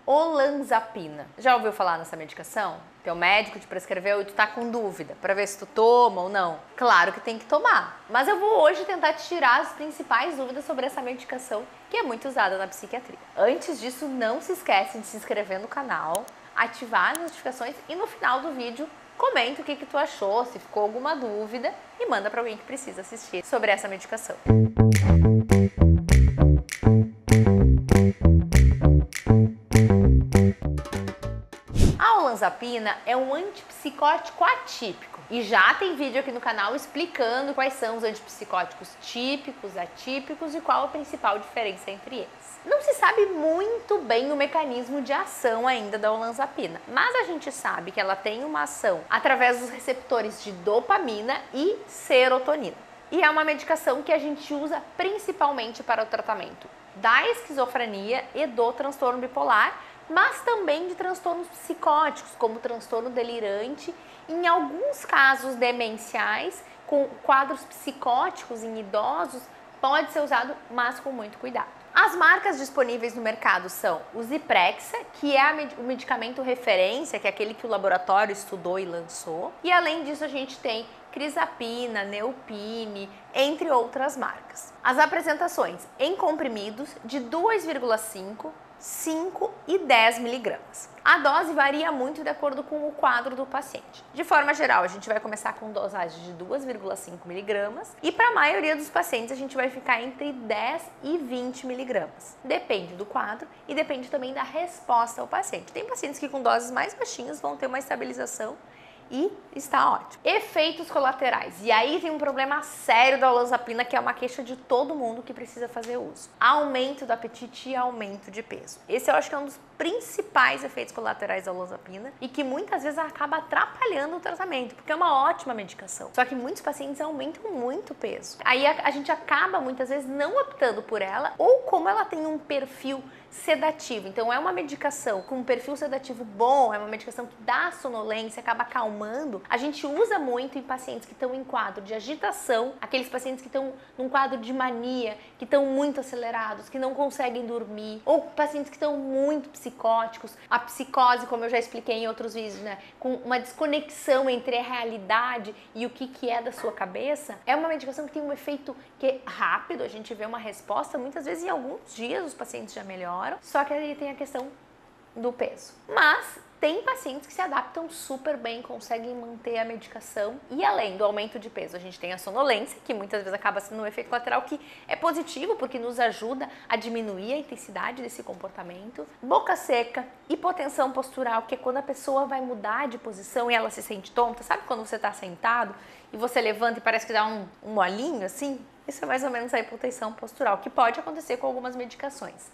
Olanzapina. Já ouviu falar nessa medicação? Teu médico te prescreveu e tu tá com dúvida para ver se tu toma ou não. Claro que tem que tomar, mas eu vou hoje tentar te tirar as principais dúvidas sobre essa medicação que é muito usada na psiquiatria. Antes disso, não se esquece de se inscrever no canal, ativar as notificações e no final do vídeo comenta o que tu achou, se ficou alguma dúvida e manda para alguém que precisa assistir sobre essa medicação. A olanzapina é um antipsicótico atípico e já tem vídeo aqui no canal explicando quais são os antipsicóticos típicos, atípicos e qual a principal diferença entre eles. Não se sabe muito bem o mecanismo de ação ainda da olanzapina, mas a gente sabe que ela tem uma ação através dos receptores de dopamina e serotonina. E é uma medicação que a gente usa principalmente para o tratamento da esquizofrenia e do transtorno bipolar, mas também de transtornos psicóticos, como transtorno delirante, em alguns casos demenciais, com quadros psicóticos em idosos, pode ser usado, mas com muito cuidado. As marcas disponíveis no mercado são o Zyprexa, que é o medicamento referência, que é aquele que o laboratório estudou e lançou. E além disso a gente tem Crizapina, Neupime, entre outras marcas. As apresentações em comprimidos de 2,5, 5 e 10 miligramas. A dose varia muito de acordo com o quadro do paciente. De forma geral, a gente vai começar com dosagem de 2,5 miligramas e para a maioria dos pacientes a gente vai ficar entre 10 e 20 miligramas. Depende do quadro e depende também da resposta ao paciente. Tem pacientes que com doses mais baixinhas vão ter uma estabilização e está ótimo. Efeitos colaterais. E aí tem um problema sério da olanzapina, que é uma queixa de todo mundo que precisa fazer uso. Aumento do apetite e aumento de peso. Esse eu acho que é um dos principais efeitos colaterais da olanzapina e que muitas vezes acaba atrapalhando o tratamento, porque é uma ótima medicação. Só que muitos pacientes aumentam muito o peso. Aí a gente acaba muitas vezes não optando por ela, ou como ela tem um perfil sedativo. Então é uma medicação com um perfil sedativo bom, é uma medicação que dá sonolência, acaba acalmando. A gente usa muito em pacientes que estão em quadro de agitação, aqueles pacientes que estão num quadro de mania, que estão muito acelerados, que não conseguem dormir, ou pacientes que estão muito psicóticos. A psicose, como eu já expliquei em outros vídeos, né, com uma desconexão entre a realidade e o que é da sua cabeça, é uma medicação que tem um efeito que é rápido, a gente vê uma resposta, muitas vezes em alguns dias os pacientes já melhoram. Só que aí tem a questão do peso. Mas tem pacientes que se adaptam super bem, conseguem manter a medicação e além do aumento de peso, a gente tem a sonolência, que muitas vezes acaba sendo um efeito colateral que é positivo porque nos ajuda a diminuir a intensidade desse comportamento. Boca seca, hipotensão postural, que é quando a pessoa vai mudar de posição e ela se sente tonta. Sabe quando você está sentado e você levanta e parece que dá um molinho assim? Isso é mais ou menos a hipotensão postural, que pode acontecer com algumas medicações.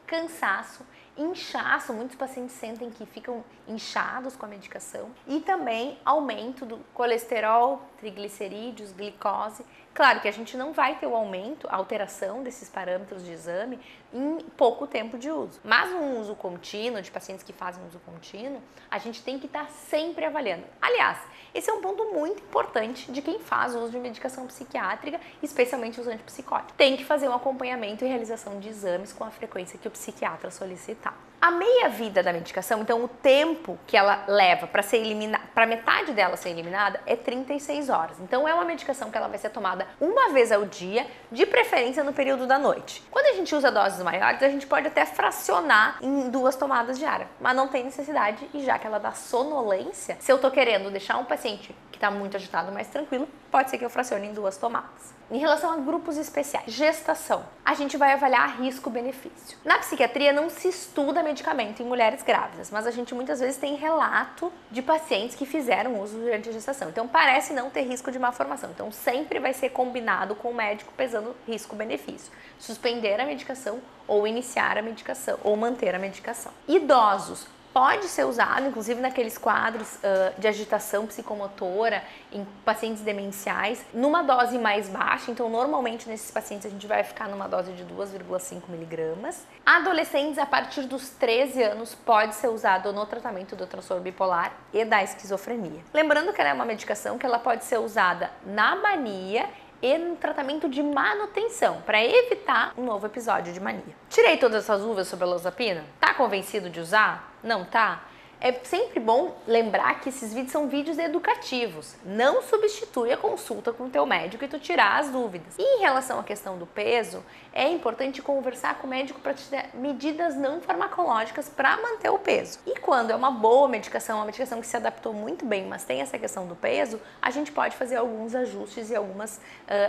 Cansaço, inchaço, muitos pacientes sentem que ficam inchados com a medicação e também aumento do colesterol, triglicerídeos, glicose. Claro que a gente não vai ter o aumento, a alteração desses parâmetros de exame em pouco tempo de uso. Mas um uso contínuo, de pacientes que fazem uso contínuo, a gente tem que estar sempre avaliando. Aliás, esse é um ponto muito importante de quem faz uso de medicação psiquiátrica, especialmente os antipsicóticos. Tem que fazer um acompanhamento e realização de exames com a frequência que o psiquiatra solicitar. A meia-vida da medicação, então o tempo que ela leva para ser eliminada, para metade dela ser eliminada, é 36 horas. Então é uma medicação que ela vai ser tomada uma vez ao dia, de preferência no período da noite. Quando a gente usa doses maiores, a gente pode até fracionar em 2 tomadas diárias, mas não tem necessidade e já que ela dá sonolência, se eu tô querendo deixar um paciente que está muito agitado mais tranquilo, pode ser que eu fracione em 2 tomadas. Em relação a grupos especiais, gestação, a gente vai avaliar risco-benefício. Na psiquiatria não se estuda medicamento em mulheres grávidas, mas a gente muitas vezes tem relato de pacientes que fizeram uso durante a gestação. Então parece não ter risco de malformação. Então sempre vai ser combinado com o médico pesando risco-benefício. Suspender a medicação ou iniciar a medicação ou manter a medicação. Idosos. Pode ser usado, inclusive naqueles quadros de agitação psicomotora em pacientes demenciais, numa dose mais baixa. Então, normalmente nesses pacientes a gente vai ficar numa dose de 2,5 miligramas. Adolescentes a partir dos 13 anos pode ser usado no tratamento do transtorno bipolar e da esquizofrenia. Lembrando que ela é uma medicação que ela pode ser usada na mania e no tratamento de manutenção, para evitar um novo episódio de mania. Tirei todas essas dúvidas sobre a olanzapina? Tá convencido de usar? Não tá? É sempre bom lembrar que esses vídeos são vídeos educativos. Não substitui a consulta com o teu médico e tu tirar as dúvidas. E em relação à questão do peso, é importante conversar com o médico para te dar medidas não farmacológicas para manter o peso. E quando é uma boa medicação, uma medicação que se adaptou muito bem, mas tem essa questão do peso, a gente pode fazer alguns ajustes e algumas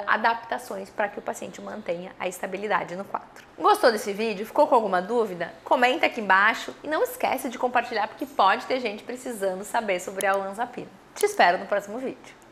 adaptações para que o paciente mantenha a estabilidade no quadro. Gostou desse vídeo? Ficou com alguma dúvida? Comenta aqui embaixo e não esquece de compartilhar porque pode ter gente precisando saber sobre a olanzapina. Te espero no próximo vídeo.